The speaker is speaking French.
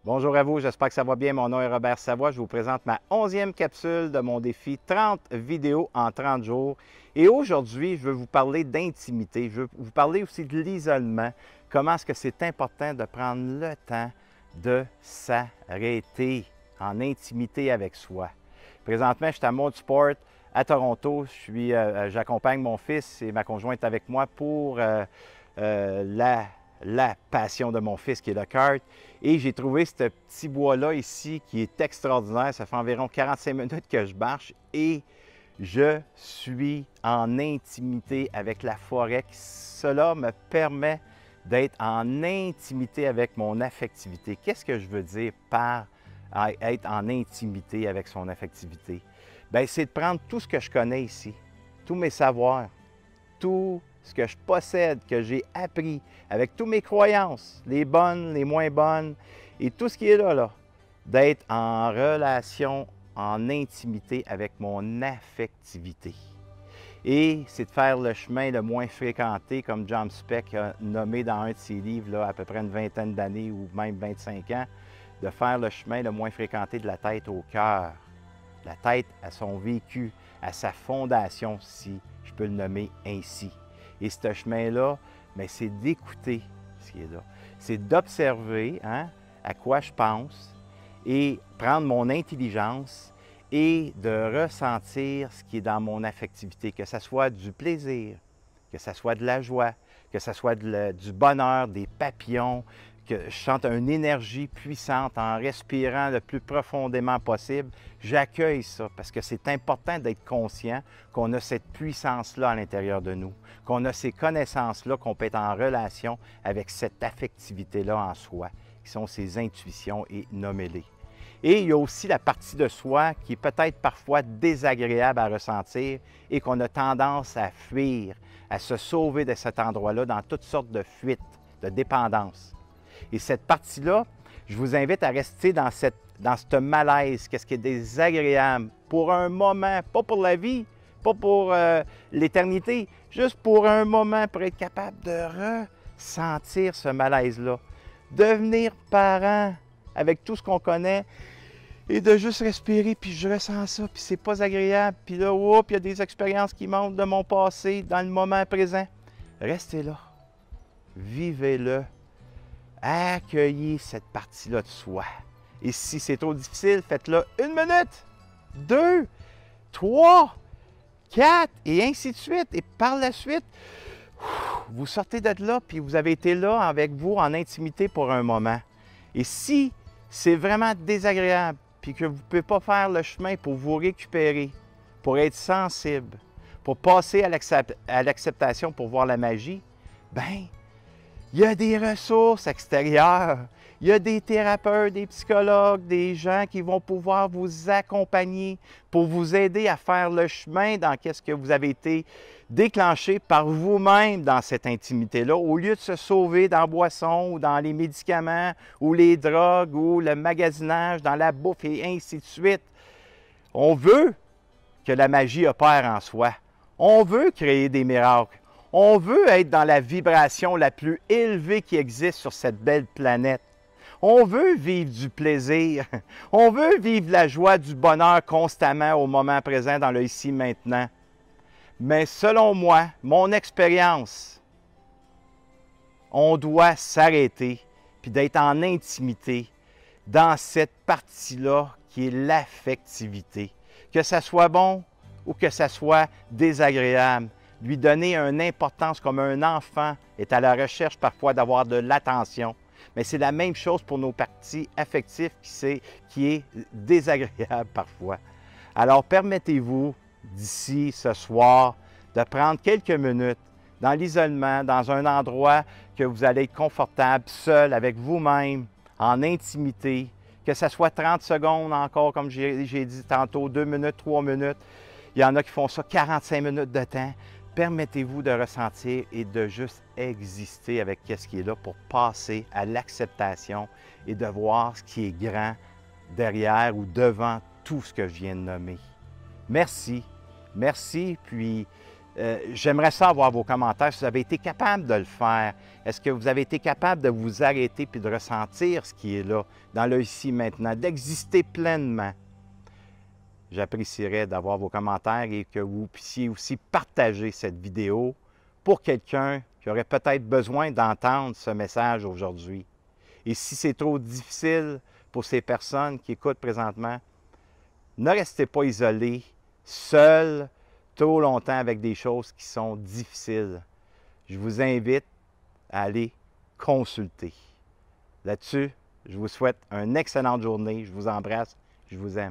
Bonjour à vous, j'espère que ça va bien. Mon nom est Robert Savoie. Je vous présente ma 11e capsule de mon défi 30 vidéos en 30 jours. Et aujourd'hui, je veux vous parler d'intimité. Je veux vous parler aussi de l'isolement. Comment est-ce que c'est important de prendre le temps de s'arrêter en intimité avec soi. Présentement, je suis à Montsport, à Toronto. J'accompagne mon fils et ma conjointe avec moi pour la passion de mon fils qui est le kart. Et j'ai trouvé ce petit bois-là ici qui est extraordinaire. Ça fait environ 45 minutes que je marche et je suis en intimité avec la forêt. Cela me permet d'être en intimité avec mon affectivité. Qu'est-ce que je veux dire par être en intimité avec son affectivité? Bien, c'est de prendre tout ce que je connais ici, tous mes savoirs, tout ce que je possède, que j'ai appris, avec toutes mes croyances, les bonnes, les moins bonnes, et tout ce qui est là, d'être en relation, en intimité avec mon affectivité. Et c'est de faire le chemin le moins fréquenté, comme John Speck a nommé dans un de ses livres, là, à peu près une vingtaine d'années ou même 25 ans, de faire le chemin le moins fréquenté de la tête au cœur. La tête à son vécu, à sa fondation, si je peux le nommer ainsi. Et ce chemin-là, c'est d'écouter ce qui est là. C'est d'observer à quoi je pense et prendre mon intelligence et de ressentir ce qui est dans mon affectivité, que ce soit du plaisir, que ce soit de la joie, que ce soit du bonheur, des papillons, que je sente une énergie puissante en respirant le plus profondément possible. J'accueille ça parce que c'est important d'être conscient qu'on a cette puissance-là à l'intérieur de nous, qu'on a ces connaissances-là, qu'on peut être en relation avec cette affectivité-là en soi, qui sont ces intuitions et nommez-les. Et il y a aussi la partie de soi qui est peut-être parfois désagréable à ressentir et qu'on a tendance à fuir, à se sauver de cet endroit-là dans toutes sortes de fuites, de dépendance. Et cette partie-là, je vous invite à rester dans ce malaise, qu'est-ce qui est désagréable, pour un moment, pas pour la vie, pas pour l'éternité, juste pour un moment, pour être capable de ressentir ce malaise-là. Devenir parent avec tout ce qu'on connaît et de juste respirer, puis je ressens ça, puis c'est pas agréable, puis là, il y a des expériences qui montent de mon passé dans le moment présent. Restez là, vivez-le. Accueillez cette partie-là de soi. Et si c'est trop difficile, faites-le 1 minute, 2, 3, 4, et ainsi de suite. Et par la suite, vous sortez de là, puis vous avez été là avec vous en intimité pour un moment. Et si c'est vraiment désagréable, puis que vous ne pouvez pas faire le chemin pour vous récupérer, pour être sensible, pour passer à l'acceptation, pour voir la magie, bien, il y a des ressources extérieures. Il y a des thérapeutes, des psychologues, des gens qui vont pouvoir vous accompagner pour vous aider à faire le chemin dans ce que vous avez été déclenché par vous-même dans cette intimité-là, au lieu de se sauver dans la boisson ou dans les médicaments ou les drogues ou le magasinage, dans la bouffe et ainsi de suite. On veut que la magie opère en soi. On veut créer des miracles. On veut être dans la vibration la plus élevée qui existe sur cette belle planète. On veut vivre du plaisir. On veut vivre la joie, du bonheur constamment au moment présent, dans le ici maintenant. Mais selon moi, mon expérience, on doit s'arrêter puis d'être en intimité dans cette partie-là qui est l'affectivité. Que ça soit bon ou que ça soit désagréable. Lui donner une importance comme un enfant est à la recherche parfois d'avoir de l'attention. Mais c'est la même chose pour nos parties affectives qui est désagréable parfois. Alors permettez-vous d'ici ce soir de prendre quelques minutes dans l'isolement, dans un endroit que vous allez être confortable, seul, avec vous-même, en intimité, que ce soit 30 secondes encore, comme j'ai dit tantôt, 2 minutes, 3 minutes. Il y en a qui font ça 45 minutes de temps. Permettez-vous de ressentir et de juste exister avec ce qui est là pour passer à l'acceptation et de voir ce qui est grand derrière ou devant tout ce que je viens de nommer. Merci, merci, puis J'aimerais savoir vos commentaires si vous avez été capable de le faire. Est-ce que vous avez été capable de vous arrêter puis de ressentir ce qui est là, dans le ici maintenant, d'exister pleinement? J'apprécierais d'avoir vos commentaires et que vous puissiez aussi partager cette vidéo pour quelqu'un qui aurait peut-être besoin d'entendre ce message aujourd'hui. Et si c'est trop difficile pour ces personnes qui écoutent présentement, ne restez pas isolés, seuls, trop longtemps avec des choses qui sont difficiles. Je vous invite à aller consulter. Là-dessus, je vous souhaite une excellente journée. Je vous embrasse. Je vous aime.